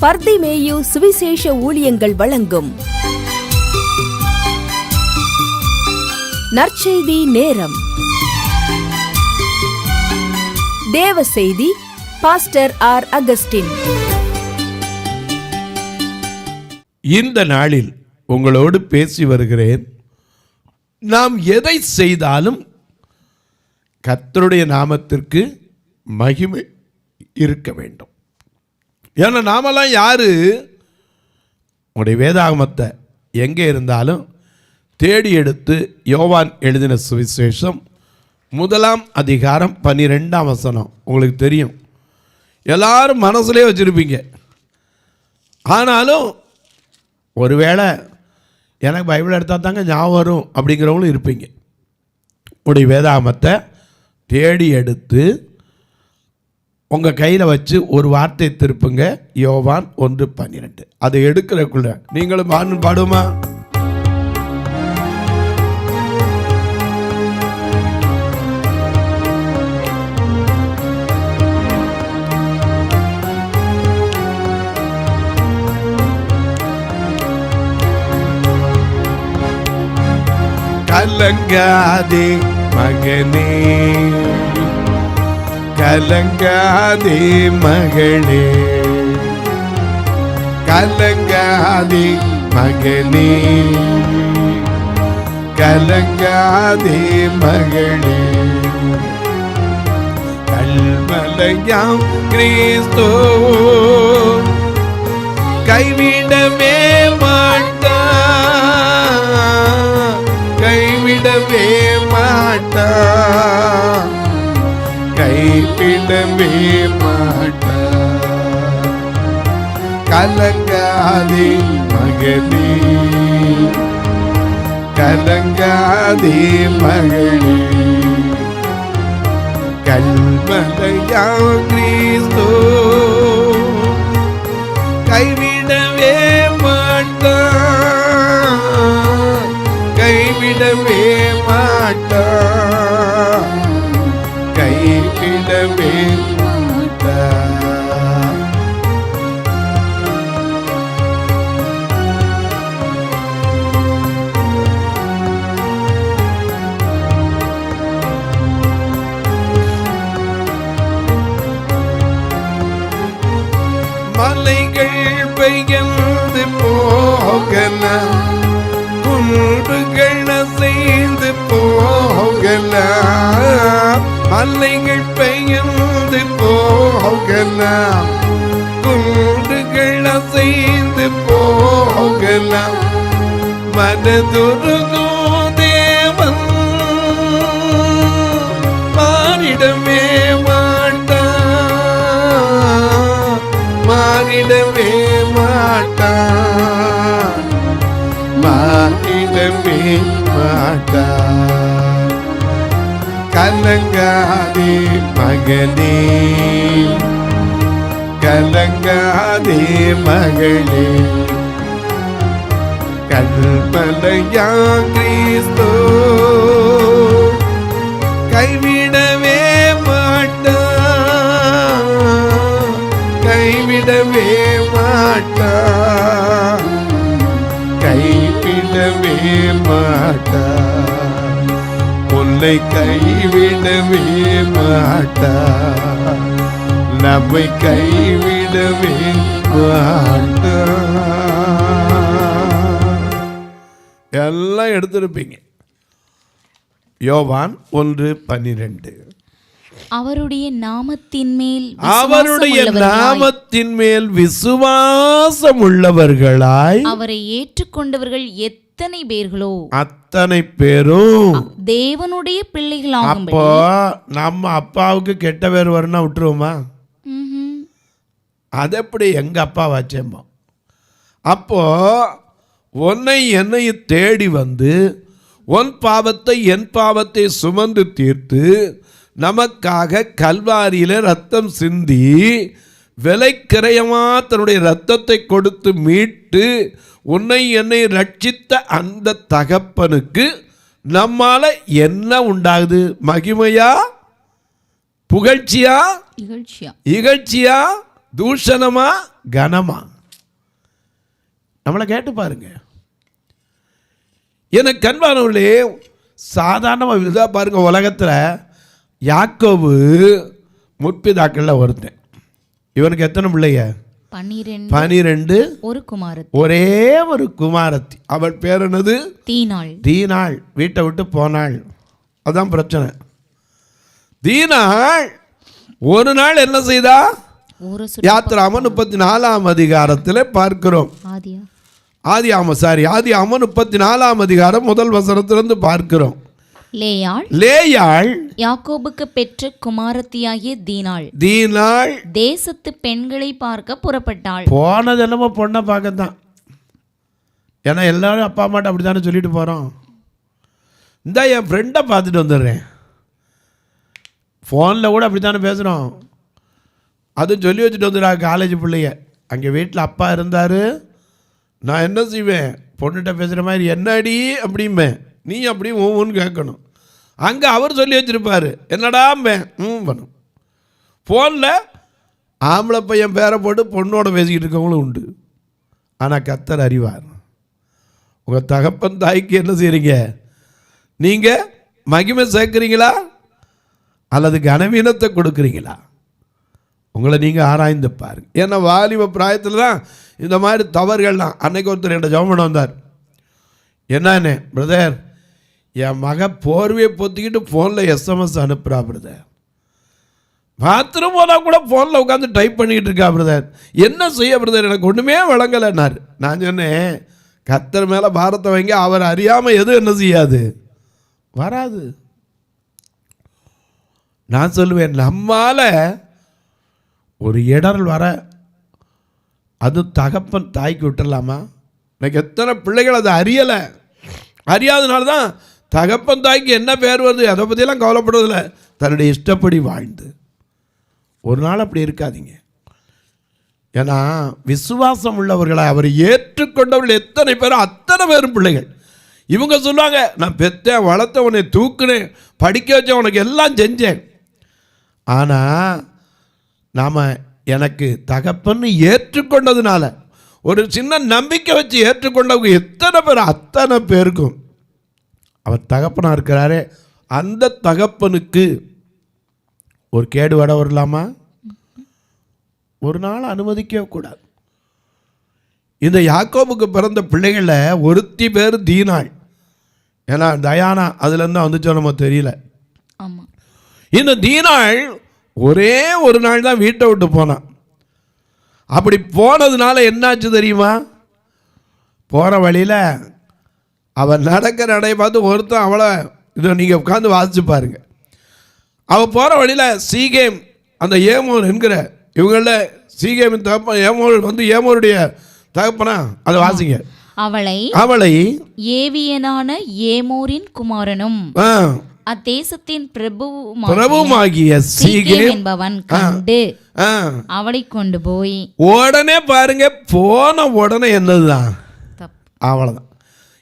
பர்திமேயு சுவிசேஷ ஊழியங்கள் வழங்கும் நற்செய்தி நேரம். தேவ செய்தி பாஸ்டர் ஆர். அகஸ்டின். இந்த நாளில் உங்களோடு பேசி வருகிறேன். நாம் எதை செய்தாலும் கர்த்தருடைய நாமத்திற்கு மகிமை இருக்க வேண்டும். ஏன்னா நாமெல்லாம் யாரு? உங்களுடைய வேதாகமத்தை எங்கே இருந்தாலும் தேடி எடுத்து யோவான் எழுதின சுவிசேஷம் 1 அதிகாரம் 12 வசனம் உங்களுக்கு தெரியும், எல்லாரும் மனசுலேயே வச்சுருப்பீங்க. ஆனாலும் ஒருவேளை எனக்கு பைபிள் எடுத்தால் தாங்க ஞாபகம் வரும் அப்படிங்கிறவங்களும் இருப்பீங்க. உங்களுடைய வேதாகமத்தை தேடி எடுத்து உங்கள் கையில் வச்சு ஒரு வார்த்தை திருப்புங்க. யோவான் 1:12. அதை எடுக்கிறக்குள்ள நீங்களும் பாடுமா? கலங்காதே மகனே, கலங்காதே மகளே, கலங்காதே மகனே, கலங்காதே மகளே. கல்மலையாம் கிறிஸ்து கைவிடவே மாட்டா, கைவிடவே மாட்டா, கைவிடவே மாட்டா. கலங்காதே மகனே, கலங்காதே மகளே, கல்மலையா கிறிஸ்து கைவிடவே மாட்டா, கைவிடவே மாட்டா, கைவிடவே மாட்டா. மலைகள் பெயர்ந்து போகலாம், குன்றுகள் அசைந்து போகலாம். மலைகள் பெயர்ந்து போகலாம், குன்றுகள் அசைந்து போகலாம். மனதுருகும் தேவன் மாறிடவே மாட்டா, மாறிடவே மாட்டா, மாறிடவே மாட்டா. கலங்காதே மகனே, கலங்காதே மகளே, கல்மலையா கிறிஸ்து கைவிடவே மாட்டா, கைவிடவே மாட்டா, கைவிடவே மாட்டா. உன்னை கைவிடவே மாட்டா, நம்மை கைவிடவே மாட்டா. எல்லாம் எடுத்திருப்பீங்க. யோவான் 1:12. அவருடைய நாமத்தின் மேல், அவருடைய நாமத்தின் மேல் விசுவாசம் உள்ளவர்களாய் அவரை ஏற்றுக்கொண்டவர்கள் எத்தனை பேர்களோ அத்தனை பேரும் தேவனுடைய பிள்ளைகளாகும். அப்போ நம்ம அப்பாவுக்கு கெட்ட பேர் வரணும் விட்டுருவோமா? அது எப்படி எங்க அப்பா வாச்சேம்போ. அப்போ உன்னை என்னை தேடி வந்து உன் பாவத்தை என் பாவத்தை சுமந்து தீர்த்து நமக்காக கல்வாரியில ரத்தம் சிந்தி விலைக்கிரயமா தன்னுடைய ரத்தத்தை கொடுத்து மீட்டு உன்னை என்னை ரட்சித்த அந்த தகப்பனுக்கு நம்மால என்ன உண்டாகுது? மகிமையா, புகழ்ச்சியா, இகழ்ச்சியா? தூஷணமா கனமா? நம்மளை கேட்டு பாருங்க. எனக்கு அன்பானவர்களே, சாதாரணமாக இதாக பாருங்க, உலகத்தில் யாக்கோபு முற்பிதாக்கள்ல ஒருத்தன். இவனுக்கு எத்தனை பிள்ளைங்க? 12. ஒரு குமாரத்தி, ஒரே ஒரு குமாரத்தி. அவள் பேர் என்னது? தீனாள். வீட்டை விட்டு போனாள். அதான் பிரச்சனை. தீனாள் ஒரு நாள் என்ன செய்தா? யாத்திராமம் 34ஆம் அதிகாரத்தில் பார்க்கிறோம். ஆதியாமம் 34ஆம் அதிகாரம் முதல் வசனத்திலிருந்து பார்க்கிறோம். லேயாள் யாக்கோபுக்கு பெற்ற குமாரத்தியாகிய தீனாள் தேசத்து பெண்களை பார்க்க புறப்பட்டாள். போனது என்னமோ பொண்ணை பார்க்கத்தான். ஏன்னா எல்லாரும் அப்பா அம்மாட்ட அப்படி தானே சொல்லிட்டு போகிறோம். இந்த என் ஃப்ரெண்டை பார்த்துட்டு வந்துடுறேன். ஃபோனில் கூட அப்படி தானே பேசுகிறோம். அதுவும் சொல்லி வச்சுட்டு வந்துடுறாங்க காலேஜ் பிள்ளைய. அங்கே வீட்டில் அப்பா இருந்தார், நான் என்ன செய்வேன், பொண்ணுகிட்ட பேசுகிற மாதிரி என்னடி அப்படிம்பேன், நீ அப்படி ஒவ்வொன்று கேட்கணும். அங்கே அவர் சொல்லி வச்சுருப்பார், என்னடாம்பேன் பண்ணும். ஃபோனில் ஆம்பளை பையன் பேரை போட்டு பொண்ணோட பேசிக்கிட்டு இருக்கவங்களும் உண்டு. ஆனால் கர்த்தர் அறிவார். உங்கள் தகப்பன் தாய்க்கு என்ன செய்கிறீங்க? நீங்கள் மகிமை சேர்க்குறீங்களா அல்லது கனவீனத்தை கொடுக்குறீங்களா? உங்களை நீங்கள் ஆராய்ந்து பாருங்க. ஏன்னா வாலிப பிராயத்தில் தான் இந்த மாதிரி தவறுகள்லாம். அன்னைக்கு ஒருத்தர் என்கிட்ட ஜெபம் பண்ண வந்தார். என்னன்னு, பிரதர் என் மக போர்வையை பொத்திக்கிட்டு ஃபோனில் SMS அனுப்புகிறா பிரதர், பாத்ரூம் போனால் கூட ஃபோனில் உட்காந்து டைப் பண்ணிக்கிட்டு இருக்கா பிரதர், என்ன செய்ய பிரதர், எனக்கு ஒன்றுமே வழங்கலைன்னார். நான் சொன்னேன், கர்த்தர் மேலே பாரத்தை வைங்க, அவர் அறியாமல் எதுவும் என்ன செய்யாது, வராது. நான் சொல்லுவேன், நம்மால் ஒரு இடரல் வர அது தகப்பன் தாய்க்கு விட்டுடலாமா? எனக்கு எத்தனை பிள்ளைகள் அதை அறியாதனால தான் தகப்பன் தாய்க்கு என்ன பேர் வருது அதை பற்றியெல்லாம் கவலைப்படுவதில்லை. தன்னுடைய இஷ்டப்படி வாழ்ந்து ஒரு நாள் அப்படி இருக்காதீங்க. ஏன்னா விசுவாசம் உள்ளவர்களை அவர் ஏற்றுக்கொண்டவர்கள் எத்தனை பேரும் அத்தனை பேரும் பிள்ளைகள். இவங்க சொல்லுவாங்க, நான் பெற்றேன் வளர்த்த, உன்னை தூக்குனேன், படிக்க வச்சேன், உனக்கு எல்லாம் செஞ்சேன். ஆனால் நாம் எனக்கு தகப்பன்னு ஏற்றுக்கொண்டதுனால ஒரு சின்ன நம்பிக்கை வச்சு ஏற்றுக்கொண்டவங்க எத்தனை பேர், அத்தனை பேருக்கும் அவர் தகப்பனாக இருக்கிறாரே, அந்த தகப்பனுக்கு ஒரு கேடு வட வரலாமா? ஒரு நாள் அனுமதிக்க கூடாது. இந்த யாக்கோபுக்கு பிறந்த பிள்ளைகளில் ஒருத்தி பேர் தீனாள். ஏன்னா தயானா அதுலேருந்து வந்துச்சோ நம்ம தெரியல. இந்த தீனாள் ஒரே ஒரு நாள் தான் வீட்டை விட்டு போனான். அப்படி போனதுனால என்னாச்சு தெரியுமா? போகிற வழியில் அவள் நடக்கிற நடையை பார்த்து ஒருத்தன் அவளை, இதை நீங்கள் உட்காந்து வாசிச்சு பாருங்க. அவள் போகிற வழியில் சீகேம், அந்த ஏமோர் என்கிற இவங்களில் சீகேமின் தகப்பன் ஏமோர் வந்து ஏமோருடைய தகப்பனா, அதை வாசிங்க. அவளை ஏவியனான ஏமோரின் குமாரனும் அத்தேசத்தின் பிரபுமாகிய சீகேம் என்பவன் கண்டு அவளை கொண்டு போய், உடனே பாருங்க, போன உடனே என்னதுதான், அவ்வளோதான்.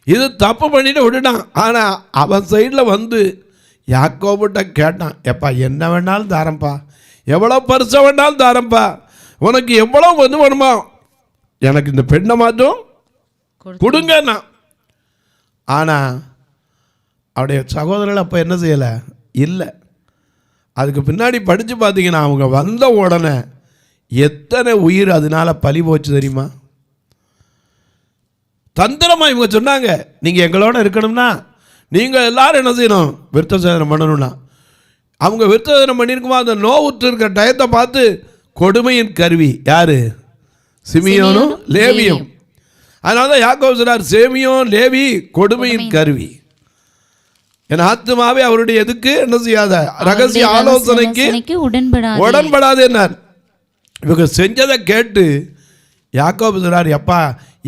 இது தப்பு பண்ணிட்டு விட்டுட்டான். ஆனால் அவன் சைடில் வந்து யாக்கோபுட்ட கேட்டான், எப்பா என்ன வேணாலும் தாரம்பா, எவ்வளோ பரிசை வேணாலும் தாரம்பா, உனக்கு எவ்வளோ வந்து வேணுமா, எனக்கு இந்த பெண்ணை மாற்றும் கொடுங்கண்ணா. ஆனால் அவருடைய சகோதரர்கள் அப்போ என்ன செய்யலை, இல்லை. அதுக்கு பின்னாடி படித்து பார்த்தீங்கன்னா அவங்க வந்த உடனே எத்தனை உயிர் அதனால பலி போச்சு தெரியுமா? தந்திரமாக இவங்க சொன்னாங்க, நீங்கள் எங்களோட இருக்கணும்னா நீங்கள் எல்லாரும் என்ன செய்யணும், விருத்த சேதனம் பண்ணணும்னா. அவங்க விருத்த சேதனம் பண்ணியிருக்குமா, அந்த நோவுற்று இருக்கிற டயத்தை பார்த்து கொடுமையின் கருவி யார்? சிமியோனும் லேவியும். அதனால தான் யாக்கோபு சொல்றார், சேமியோன் லேவி கொடுமையின் கருவி. என் ஆத்துமாவே அவருடைய எதுக்கு என்ன செய்யாத, ரகசிய ஆலோசனைக்கு உடன்படாது என்னார். இவங்க செஞ்சதை கேட்டு யாக்கோபு சொல்றார், எப்பா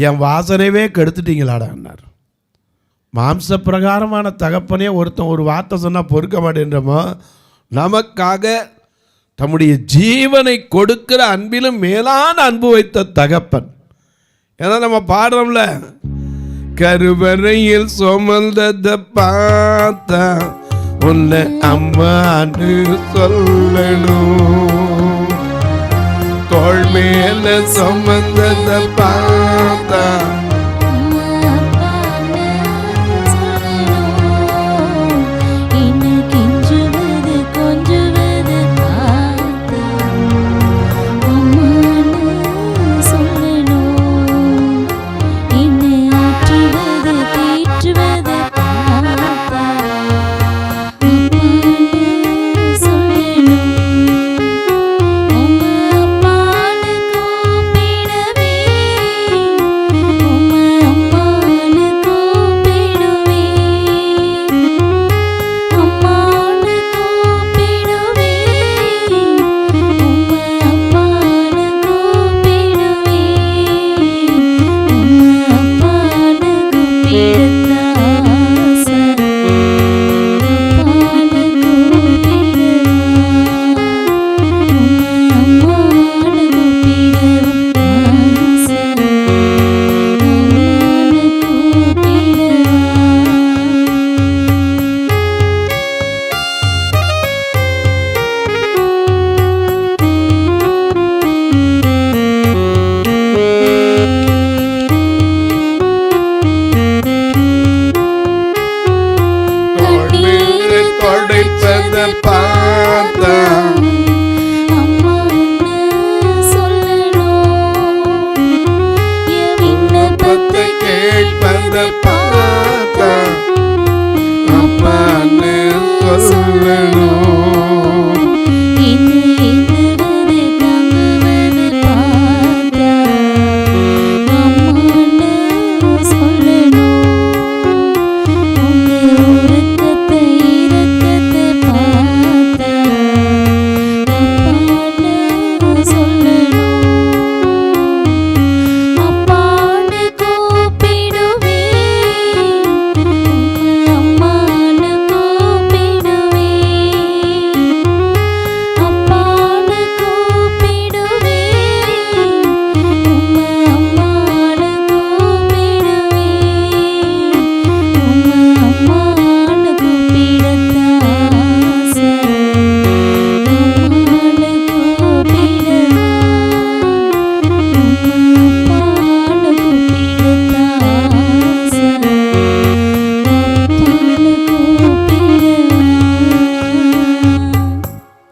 என் வாசனைவே கெடுத்துட்டீங்களாடான்னார். மாம்ச பிரகாரமான தகப்பனே ஒருத்தன் ஒரு வார்த்தை சொன்னால் பொறுக்க மாட்டேன்றமோ, நமக்காக தம்முடைய ஜீவனை கொடுக்கிற அன்பிலும் மேலான அன்பு வைத்த தகப்பன். ஏன்னா நம்ம பாடுறோம்ல, கருவறையில் சுமந்ததை பார்த்தா உன்னை அம்மான்னு சொல்லணும், தோள் மேல சுமந்தத பார்த்தா பார்த்தா விண்ணப்பத்தை கேட்பத பார்த்தா அம்மான்னு சொல்லணும்.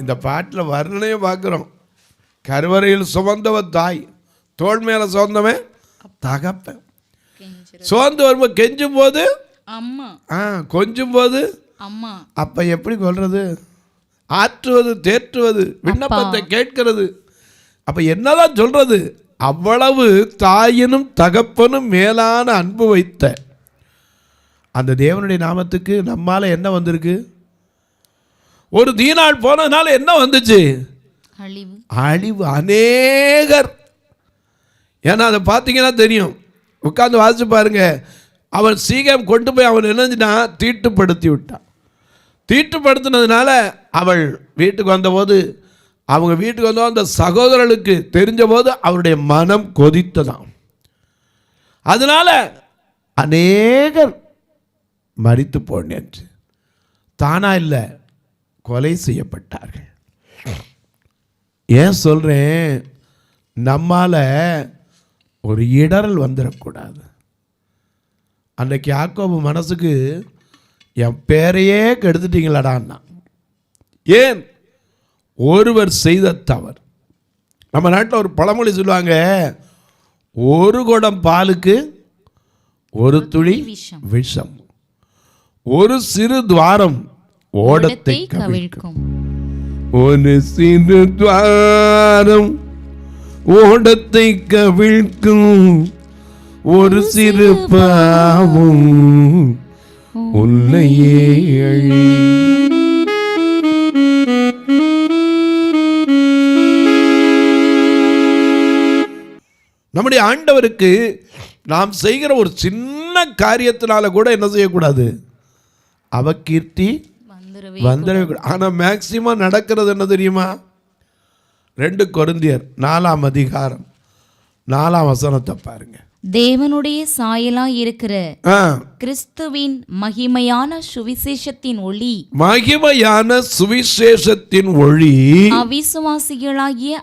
இந்த பாட்டில் வர்ணனையை பார்க்குறோம். கருவறையில் சுமந்தவ தாய், தோள் மேலே சுமந்தவன் தகப்பன். சுமந்து வரும்போது கெஞ்சும் போது அம்மா, கொஞ்சும் போது அம்மா. அப்போ எப்படி கொள்வது? ஆற்றுவது, தேற்றுவது, விண்ணப்பத்தை கேட்கிறது. அப்போ என்னதான் சொல்றது? அவ்வளவு தாயினும் தகப்பனும் மேலான அன்பு வைத்த அந்த தேவனுடைய நாமத்துக்கு நம்மால என்ன வந்திருக்கு? ஒரு தீனாள் போனதுனால என்ன வந்துச்சு? அழிவு. அநேகர். ஏன்னா அதை பார்த்தீங்கன்னா தெரியும், உட்காந்து வாசிச்சு பாருங்க. அவன் சீக்கிரம் கொண்டு போய் அவன் என்னஞ்சுனா தீட்டுப்படுத்தி விட்டான். தீட்டுப்படுத்தினதுனால அவள் வீட்டுக்கு வந்தபோது, அவங்க வீட்டுக்கு வந்தபோது அந்த சகோதரர்களுக்கு தெரிஞ்ச போது அவருடைய மனம் கொதித்ததாம். அதனால அநேகர் மரித்து போனேன். தானா இல்லை, கொலை செய்யப்பட்டார்கள். ஏன் சொல்கிறேன்? நம்மால் ஒரு இடரல் வந்துடக்கூடாது. அன்றைக்கு யாக்கோபு மனசுக்கு என் பேரையே கெடுத்துட்டீங்களாடான்னா. ஏன்? ஒருவர் செய்த தவறு. நம்ம நாட்டில் ஒரு பழமொழி சொல்லுவாங்க, ஒரு குடம் பாலுக்கு ஒரு துளி விஷம், ஒரு சிறு துவாரம் ஓடத்தை கவிழ்க்கும். ஒரு சிறு துவாரம் ஓடத்தை கவிழ்க்கும், ஒரு சிறு பாவம் உன்னையே அழி. நம்முடைய ஆண்டவருக்கு நாம் செய்கிற ஒரு சின்ன காரியத்தினால கூட என்ன செய்யக்கூடாது? அவகீர்த்தி வந்துடவே கூடாது. ஆனால் மேக்சிமம் நடக்கிறது என்ன தெரியுமா? 2 கொரிந்தியர் 4 அதிகாரம் 4 வசனத்தை பாருங்க. தேவனுடைய சாயலாய் இருக்கிற ஆ, கிறிஸ்துவின் மகிமையான சுவிசேஷத்தின் ஒளி மகிமையான சுவிசேஷத்தின் ஒளி அவிசுவாசிகளாகிய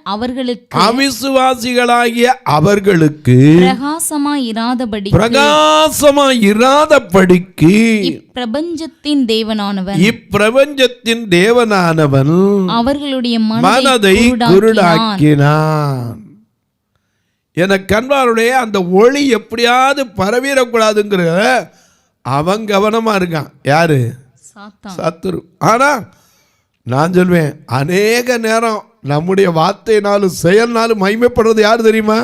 அவர்களுக்கு பிரகாசமாய் இராதபடி பிரகாசமாய் இராதபடிக்கு இப்பிரபஞ்சத்தின் தேவனானவன் அவர்களுடைய மனதை குருடாக்கினான். எனக்கு அன்பாருடைய அந்த ஒளி எப்படியாவது பரவிடக்கூடாதுங்கிற அவன் கவனமா இருக்கான். யாரு? சத்துரு. ஆனா நான் சொல்வேன், அநேக நேரம் நம்முடைய வார்த்தையினாலும் செயல்னாலும் மகிமைப்படுறது யாரு தெரியுமா?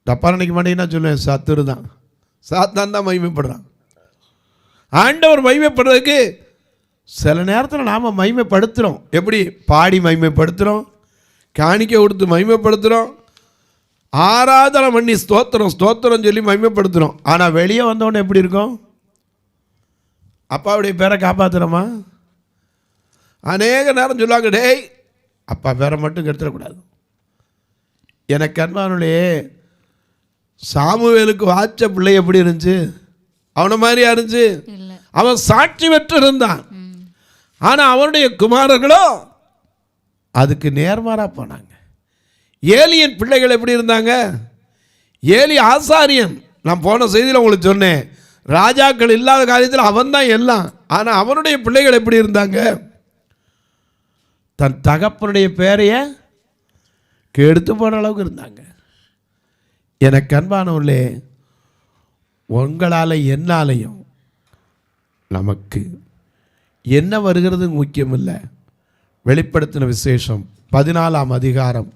தப்பா நினைக்க மாட்டேங்கன்னா சொல்லுவேன், சத்துரு தான். சாத்தான் தான் மகிமைப்படுறான். ஆண்டவர் மகிமைப்படுறதுக்கு சில நேரத்தில் நாம் மகிமைப்படுத்துகிறோம். எப்படி? பாடி மகிமைப்படுத்துகிறோம், காணிக்கை கொடுத்து மகிமைப்படுத்துகிறோம், ஆராதனை பண்ணி ஸ்தோத்திரம் சொல்லி மகிமைப்படுத்துகிறோம். ஆனால் வெளியே வந்தவொடனே எப்படி இருக்கும்? அப்பாவுடைய பேரை காப்பாற்றுறோமா? அநேக நேரம் சொல்லுவாங்க, டேய் அப்பா பேரை மட்டும் கெடுத்துடக்கூடாது. எனக்கு அன்பானுடைய சாமுவேலுக்கு வாச்ச பிள்ளை எப்படி இருந்துச்சு? அவனை மாதிரியா இருந்துச்சு? அவன் சாட்சி பெற்று இருந்தான். ஆனால் அவனுடைய குமாரர்களோ அதுக்கு நேர்மாறா போனாங்க. ஏலியின் பிள்ளைகள் எப்படி இருந்தாங்க? ஏலி ஆசாரியன். நான் போன செய்தியில் உங்களுக்கு சொன்னேன், ராஜாக்கள் இல்லாத காரியத்தில் அவன் தான் எல்லாம். ஆனால் அவனுடைய பிள்ளைகள் எப்படி இருந்தாங்க? தன் தகப்பனுடைய பேரைய கெடுத்து போன அளவுக்கு இருந்தாங்க. எனக்கு அன்பானவர்களே, உங்களால் என்னாலையும் நமக்கு என்ன வருகிறது முக்கியம் இல்லை. வெளிப்படுத்தின விசேஷம் 14ஆம் அதிகாரம்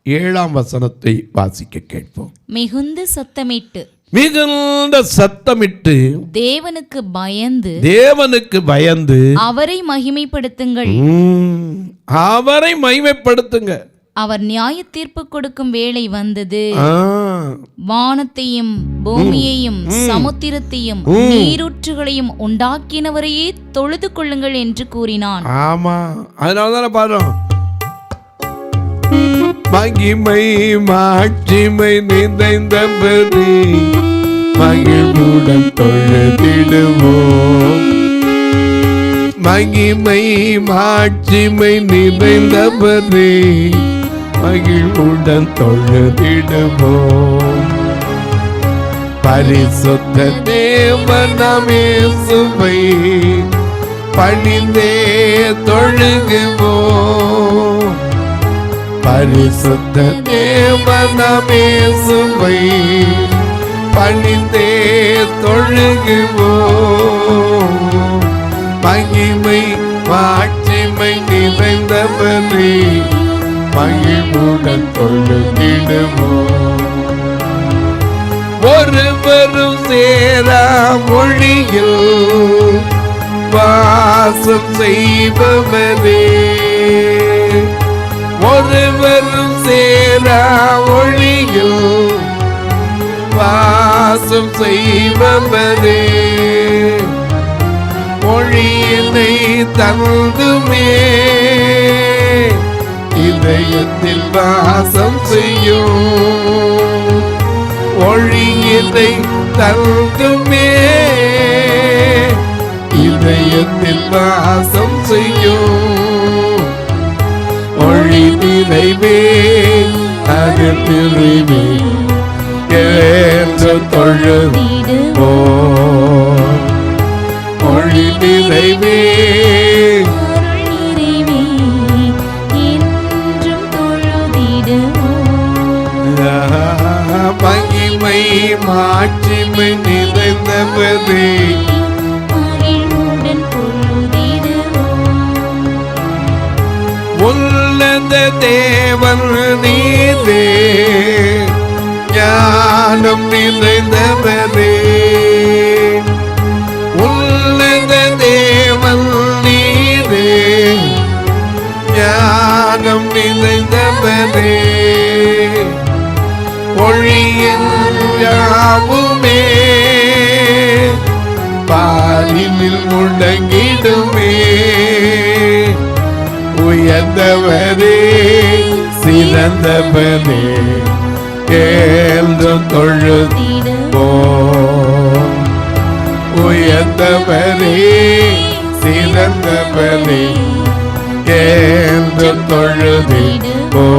7ஆம் வசனத்தை வாசிக்க கேட்போம். மிகுந்த சத்தமிட்டு தேவனுக்கு பயந்து அவரை மகிமைப்படுத்துங்கள். அவர் நியாய தீர்ப்பு கொடுக்கும் வேளை வந்தது. வானத்தையும் பூமியையும் சமுத்திரத்தையும் நீரூற்றுகளையும் உண்டாக்கினவரையே தொழுது கொள்ளுங்கள் என்று கூறினான். ஆமா, அதனாலதான் பாருங்க, மகிமை மாட்சிமை நிறைந்தவரே மகிழ்வுடன் தொழுதிடுவோம். மகிமை மாட்சிமை நிறைந்தவரே மகிழ்வுடன் தொழுதிடுவோம். பரிசுத்த தேவனாம் இயேசுவை பணிந்தே தொழுகுவோம். பரிசுத்த தேவனாம் இயேசுவை பணிந்தே தொழுகுவோம். மகிமை மாட்சிமை நிறைந்தவரே மகிழ்வுடன் தொழுதிடுவோம். ஒருவரும் சேரா மொழியில் வாசம் செய்பவரே, ஒருவரும் சேரா மொழியில் வாசம் செய்பவரே, மொழியினை தந்துமே இதயத்தில் வாசம் செய்யும். ஒழியினை தந்துமே இதயத்தில் வாசம் செய்யும். ஒளி நிறைவே அது பிரிவே என்று தொழுவோம். ஒளி நிறைவே மகிமை மாட்சிமை நிறைந்தவரே உள்ளத தேவன் நீரே ஞானம் நிறைந்தவரே. உள்ளத தேவன் நீரே ஞானம் நிறைந்தவரே. ஒளியின் யாவுமே பாலினில் முழங்கிடுமே. உயர்ந்தவரே சிறந்தவரே என்று தொழுதிடுவோம். உயர்ந்தவரே சிறந்தவரே என்று தொழுதிடுவோம்.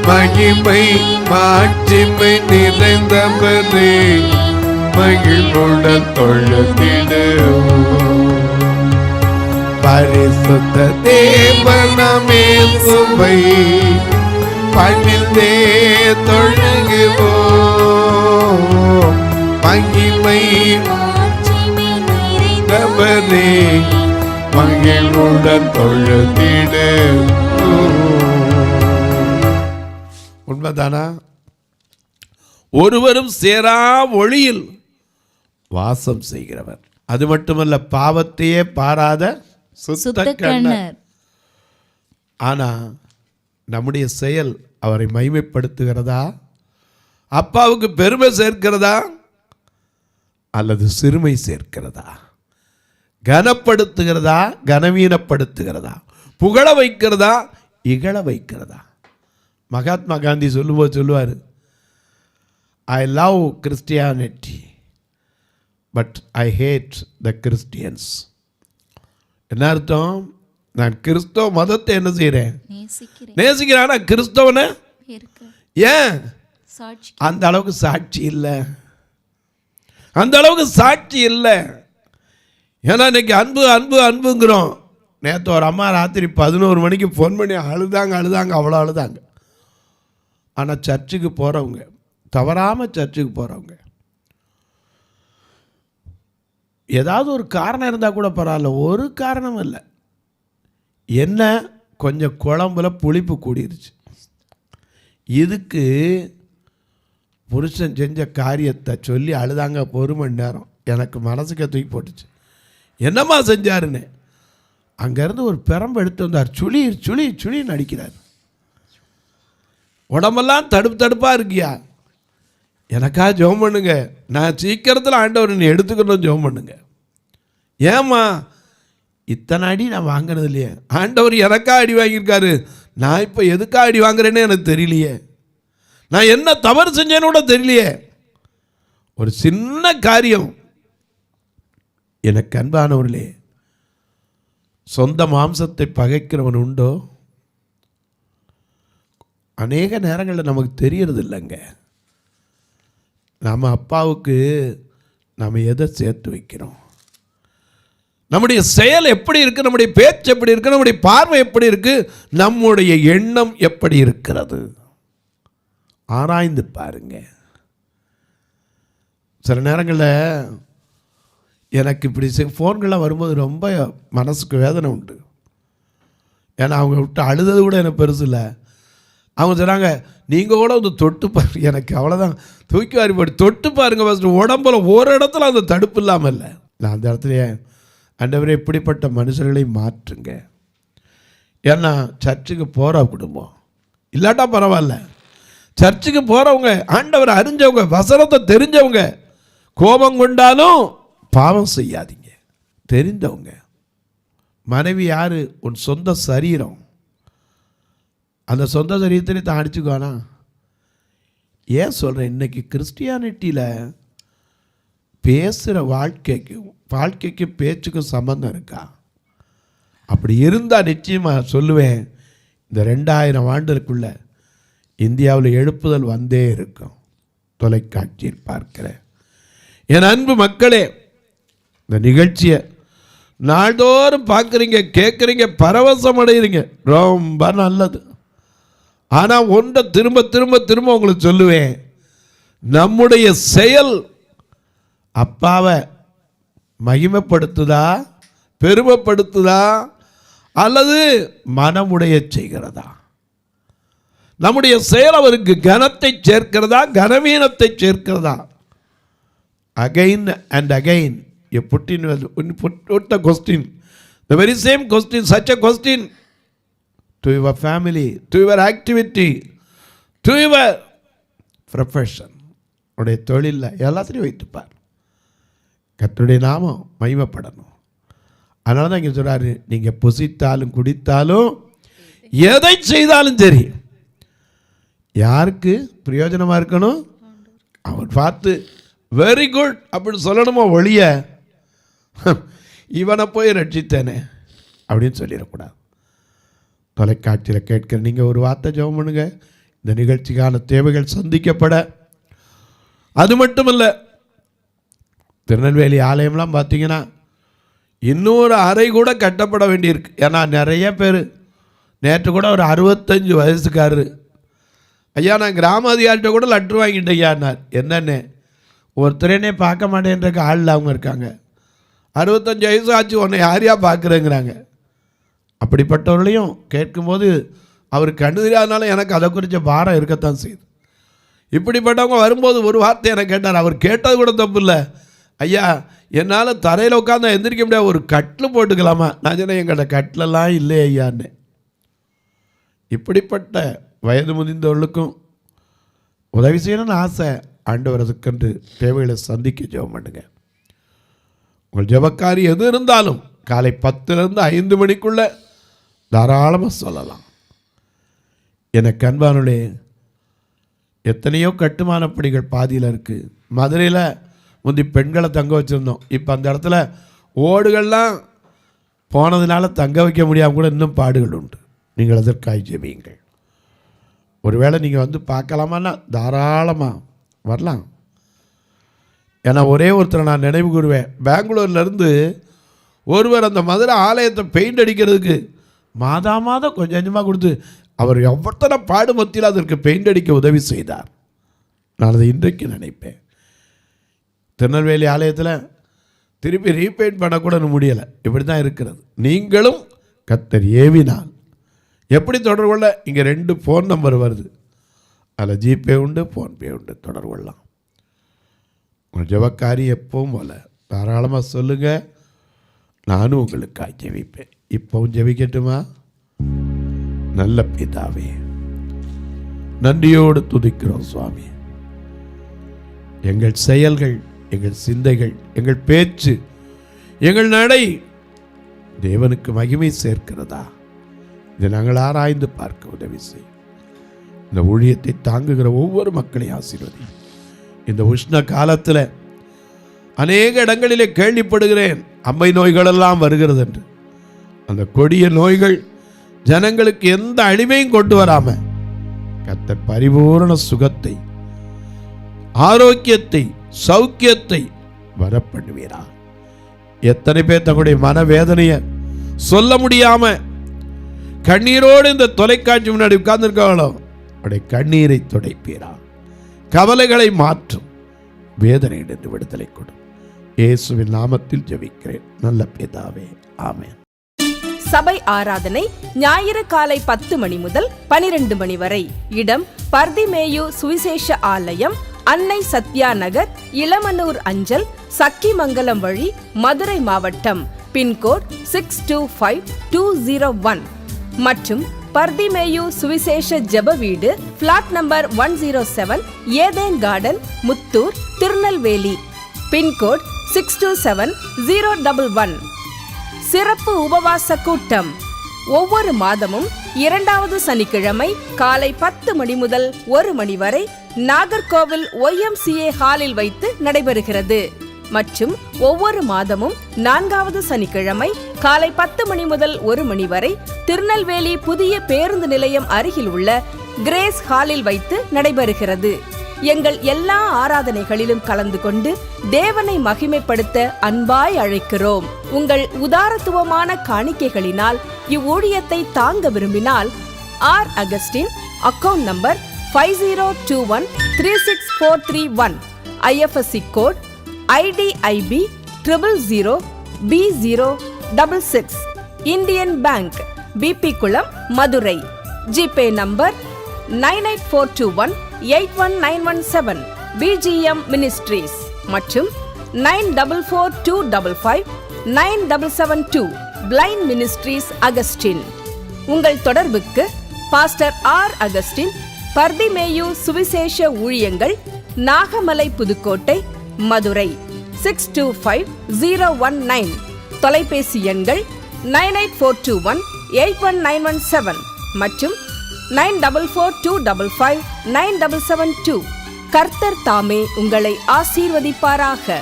மகிமை மாட்சிமை நிறைந்தவரே மகிழ்வுடன் தொழுதிடுவோம். பரிசுத்த தேவனமே சுவை பணிந்தே தொழுகிறோம். மகிமை நிறைந்தவரே மகிழ்வுடன் தொழுதிடுவோம். உண்மைதானா? ஒருவரும் சேரா ஒளியில் வாசம் செய்கிறவர். அது மட்டுமல்ல, பாவத்தையே பாராத சுத்த கண்ணர். ஆனா நம்முடைய செயல் அவரை மகிமைப்படுத்துகிறதா, அப்பாவுக்கு பெருமை சேர்க்கிறதா, அல்லது சிறுமை சேர்க்கிறதா, கனப்படுத்துகிறதா, கனவீனப்படுத்துகிறதா, புகழ வைக்கிறதா, இகழ வைக்கிறதா? மகாத்மா காந்தி சொல்லுவார், I love Christianity but I hate the Christians. என்ன அர்த்தம்? நான் கிறிஸ்தவ மதத்தை என்ன செய்கிறேன்? நேசிக்கிறேன். கிறிஸ்தவனை ஏன்? அந்த அளவுக்கு சாட்சி இல்லை, அந்த அளவுக்கு சாட்சி இல்லை. ஏன்னா இன்னைக்கு அன்பு அன்பு அன்புங்கிறோம். நேற்று ஒரு அம்மா ராத்திரி 11 மணிக்கு ஃபோன் பண்ணி அழுதாங்க, அவ்வளோ அழுதாங்க. ஆனால் சர்ச்சுக்கு போகிறவங்க, தவறாமல் சர்ச்சுக்கு போகிறவங்க, ஏதாவது ஒரு காரணம் இருந்தால் கூட பரவாயில்ல, ஒரு காரணம் இல்லை, என்ன கொஞ்சம் குழம்புல புளிப்பு கூடிருச்சு, இதுக்கு புருஷன் செஞ்ச காரியத்தை சொல்லி அழுதாங்க 1 மணி நேரம். எனக்கு மனசுக்கு தூக்கி போட்டுச்சு. என்னம்மா செஞ்சாருன்னு. அங்கேருந்து ஒரு பெரம்பு எடுத்து வந்தார். சுழி சுழி சுழின்னு அடிக்கிறார். உடம்பெல்லாம் தடுப்பு தடுப்பாக இருக்கியா, எனக்கா ஜெபம் பண்ணுங்க, நான் சீக்கிரத்தில் ஆண்டவர் நீ எடுத்துக்கணும், ஜெபம் பண்ணுங்க. ஏம்மா? இத்தனை அடி நான் வாங்கினது இல்லையே, ஆண்டவர் எனக்கா அடி வாங்கியிருக்காரு, நான் இப்போ எதுக்கா அடி வாங்குறேன்னு எனக்கு தெரியலையே, நான் என்ன தவறு செஞ்சேன்னு கூட தெரியலையே. ஒரு சின்ன காரியம். எனக்கு அன்பானவர்களே, சொந்த மாம்சத்தை பகைக்கிறவன் உண்டோ? அநேக நேரங்களில் நமக்கு தெரியறது இல்லைங்க. நம்ம அப்பாவுக்கு நம்ம எதை சேர்த்து வைக்கிறோம், நம்முடைய செயல் எப்படி இருக்குது, நம்முடைய பேச்சு எப்படி இருக்குது, நம்முடைய பார்வை எப்படி இருக்குது, நம்முடைய எண்ணம் எப்படி இருக்கிறது, ஆராய்ந்து பாருங்க. சில நேரங்களில் எனக்கு இப்படி ஃபோன்கள்லாம் வரும்போது ரொம்ப மனசுக்கு வேதனை உண்டு. ஏன்னா அவங்க விட்டு அழுதது கூட எனக்கு பெருசு இல்லை. அவங்க சொன்னாங்க, நீங்கள் கூட வந்து தொட்டு பாருங்க. எனக்கு அவ்வளோதான், தூக்கி வாரி போட்டு தொட்டு பாருங்கள் ஃபஸ்ட்டு, உடம்புல ஒரு இடத்துல அந்த தடுப்பு இல்லாமல் இல்லை. நான் அந்த இடத்துலையே ஆண்டவரே இப்படிப்பட்ட மனுஷர்களை மாற்றுங்க. ஏன்னா சர்ச்சுக்கு போகிற குடும்பம் இல்லாட்டா பரவாயில்ல, சர்ச்சுக்கு போகிறவங்க, ஆண்டவரை அறிஞ்சவங்க, வசனத்தை தெரிஞ்சவங்க, கோபம் கொண்டாலும் பாவம் செய்யாதீங்க. தெரிந்தவங்க. மனைவி யார்? உன் சொந்த சரீரம். அந்த சொந்த சரீரத்திலே தான் அடிச்சுக்குவானா? ஏன் சொல்கிறேன், இன்றைக்கி கிறிஸ்டியானிட்டியில் பேசுகிற வாழ்க்கைக்கும் பேச்சுக்கும் சம்பந்தம் இருக்கா? அப்படி இருந்தால் நிச்சயமாக சொல்லுவேன், இந்த 2000 ஆண்டுக்குள்ள இந்தியாவில் எழுப்புதல் வந்தே இருக்கும். தொலைக்காட்சியில் பார்க்கிறேன். என் அன்பு மக்களே, இந்த நிகழ்ச்சியை நாள்தோறும் பார்க்குறீங்க, கேட்குறீங்க, பரவசம் அடைகிறீங்க, ரொம்ப நல்லது. ஆனால் ஒன்றை திரும்ப திரும்ப திரும்ப உங்களுக்கு சொல்லுவேன், நம்முடைய செயல் அப்பாவை மகிமைப்படுத்துதா, பெருமைப்படுத்துதா, அல்லது மனமுடைய செய்கிறதா? நம்முடைய செயல் அவருக்கு கனத்தை சேர்க்கிறதா, கனவீனத்தை சேர்க்கிறதா? Again and again you put the question, the very same question, such a question to your family, to your activity, to your profession, உடைய தொழிலில் எல்லாத்தையும் வைத்துப்பார். கர்த்தருடைய நாமம் மகிமைப்படணும். அதனால தான் இங்கே சொல்கிறாரு, நீங்கள் புசித்தாலும் குடித்தாலும் எதை செய்தாலும் சரி, யாருக்கு பிரயோஜனமாக இருக்கணும்? அவர் பார்த்து வெரி குட் அப்படின்னு சொல்லணுமோ ஒழிய இவனை போய் ரட்சித்தேனே அப்படின்னு சொல்லிடக்கூடாது. தொலைக்காட்சியில் கேட்கிற நீங்கள் ஒரு வார்த்தை ஜெபம் பண்ணுங்க, இந்த நிகழ்ச்சிக்கான தேவைகள் சந்திக்கப்பட. அது மட்டும் இல்லை, திருநெல்வேலி ஆலயம்லாம் பார்த்தீங்கன்னா இன்னொரு அறை கூட கட்டப்பட வேண்டியிருக்கு. ஏன்னா நிறைய பேர், நேற்று கூட ஒரு 65 வயசுக்காரரு, ஐயா நான் கிராம அதிகாரிகிட்ட கூட லெட்ரு வாங்கிட்டேன் ஐயான்னார். என்னென்ன ஒருத்தரேனே பார்க்க மாட்டேன்றக்கு ஆள் அவங்க இருக்காங்க. 65 வயசு ஆச்சு, உன்னை யாரையா பார்க்குறேங்கிறாங்க. அப்படிப்பட்டவர்களையும் கேட்கும்போது அவர் கண்ணு தெரியாதனால எனக்கு அதை குறித்த பாரம் இருக்கத்தான் செய்யுது. இப்படிப்பட்டவங்க வரும்போது ஒரு வார்த்தை எனக்கு கேட்டார். அவர் கேட்டது கூட தப்பு இல்லை, ஐயா என்னால் தரையில் உட்காந்து எந்திரிக்க முடியாது, ஒரு கட்டில் போட்டுக்கலாமா? நான் சொன்னேன் எங்கள்கிட்ட கட்டிலெல்லாம் இல்லை ஐயான்னு. இப்படிப்பட்ட வயது முதிர்ந்தவர்களுக்கும் உதவி செய்யணும்னு ஆசை. ஆண்டவர் அதுக்கென்று தேவைகளை சந்திக்க ஜெபம் பண்ணுங்க. உங்கள் ஜெபக்காரி எது இருந்தாலும் காலை 10லேருந்து 5 மணிக்குள்ளே தாராளமாக சொல்லலாம். எனக்கு அன்பானுடைய எத்தனையோ கட்டுமான பணிகள் பாதியில் இருக்குது. மதுரையில் முந்தி பெண்களை தங்க வச்சுருந்தோம். இப்போ அந்த இடத்துல ஓடுகள்லாம் போனதுனால தங்க வைக்க முடியாமல் கூட இன்னும் பாடுகள் உண்டு. நீங்கள் அதற்காக ஜெபியுங்கள். ஒருவேளை நீங்கள் வந்து பார்க்கலாமான்னா தாராளமாக வரலாம். ஏன்னா ஒரே ஒருத்தரை நான் நினைவு கூறுவேன். பெங்களூர்லேருந்து ஒருவர் அந்த மதுரை ஆலயத்தை பெயிண்ட் அடிக்கிறதுக்கு மாதம் கொஞ்சம் கொஞ்சமாக கொடுத்து அவர் எவ்வளோ பாடு மத்தியில் அதற்கு பெயிண்ட் அடிக்க உதவி செய்தார். நான் அதை இன்றைக்கு நினைப்பேன். திருநெல்வேலி ஆலயத்தில் திருப்பி ரீபெயிண்ட் பண்ணக்கூட முடியலை. இப்படி தான் இருக்கிறது. நீங்களும் கர்த்தர் ஏவினால் எப்படி தொடர்பு கொள்ள? இங்கே 2 ஃபோன் நம்பர் வருது, அதில் ஜிபே உண்டு, ஃபோன்பே உண்டு, தொடர்பு கொள்ளலாம். உங்கள் ஜெபக்காரி எப்பவும் போல தாராளமாக சொல்லுங்கள், நானும் உங்களுக்காக ஜெபிப்பேன். இப்போவும் ஜெபிக்கட்டுமா? நல்ல பிதாவே, நன்றியோடு துதிக்கிறோம் சுவாமி. எங்கள் செயல்கள், எங்கள் சிந்தைகள், எங்கள் பேச்சு, எங்கள் நடை தேவனுக்கு மகிமை சேர்க்கிறதா? இதை நாங்கள் ஆராய்ந்து பார்க்க உதவி செய்யும். இந்த ஊழியத்தை தாங்குகிற ஒவ்வொரு மக்களையும் ஆசீர்வதி. இந்த உஷ்ண காலத்தில் அநேக இடங்களிலே கேள்விப்படுகிறேன் அம்மை நோய்களெல்லாம் வருகிறது என்று. அந்த கொடிய நோய்கள் ஜனங்களுக்கு எந்த அழிவையும் கொண்டு வராம கர்த்தர் பரிபூரண சுகத்தை, ஆரோக்கியத்தை, சௌக்கியத்தை வரப்பண்ணுவீரா. எத்தனை பேர் தங்களுடைய மனவேதனையை சொல்ல முடியாம கண்ணீரோடு இந்த தொலைக்காட்சி முன்னாடி உட்கார்ந்துருக்காங்களோ, அவருடைய கண்ணீரை துடைப்பீரா. கவலைகளை மாற்றும், வேதனையிலிருந்து விடுதலை கொடும். இயேசுவின் நாமத்தில் ஜெபிக்கிறேன் நல்ல பிதாவே, ஆமென். சபை ஆராதனை ஞாயிறு காலை 10 மணி முதல் 12 மணி வரை. இடம் பர்திமேயு சுவிசேஷ ஆலயம், அன்னை சத்யா நகர், இளமனூர் அஞ்சல், சக்கிமங்கலம் வழி, மதுரை மாவட்டம். பின்கோட் 625201 மற்றும் பர்திமேயு சுவிசேஷ ஜெப வீடு, flat number 107, Eden garden, Muthur, Tirunelveli. Pincode 627011. சிறப்பு உபவாச கூட்டம் ஒவ்வொரு மாதமும் 2வது சனிக்கிழமை காலை 10 மணி முதல் 1 மணி வரை நாகர்கோவில் YMCA ஹாலில் வைத்து நடைபெறுகிறது. மற்றும் ஒவ்வொரு மாதமும் 4வது சனிக்கிழமை காலை 10 மணி முதல் 1 மணி வரை திருநெல்வேலி புதிய பேருந்து நிலையம் அருகில் உள்ள கிரேஸ் ஹாலில் வைத்து நடைபெறுகிறது. எங்கள் எல்லா ஆராதனைகளிலும் கலந்து கொண்டு தேவனை மகிமைப்படுத்த அன்பாய் அழைக்கிறோம். உங்கள் உதாரத்துவமான காணிக்கைகளினால் இவ்வூழியத்தை தாங்க விரும்பினால் R Augustine, account number 5021364331, IFSC code IDIB 000B066, Indian bank, BP Kulam, Madurai. GPay number 9842181917, BGM ministries மற்றும் 9442559772, பிளைண்ட் மினிஸ்ட்ரீஸ் அகஸ்டின். உங்கள் தொடர்புக்கு பாஸ்டர் ஆர் அகஸ்டின், பர்திமேயு சுவிசேஷ ஊழியங்கள், நாகமலை, புதுக்கோட்டை, மதுரை 625019. தொலைபேசி எண்கள் 9842181917 மற்றும் 9442559772. கர்த்தர் தாமே உங்களை ஆசீர்வதிப்பாராக.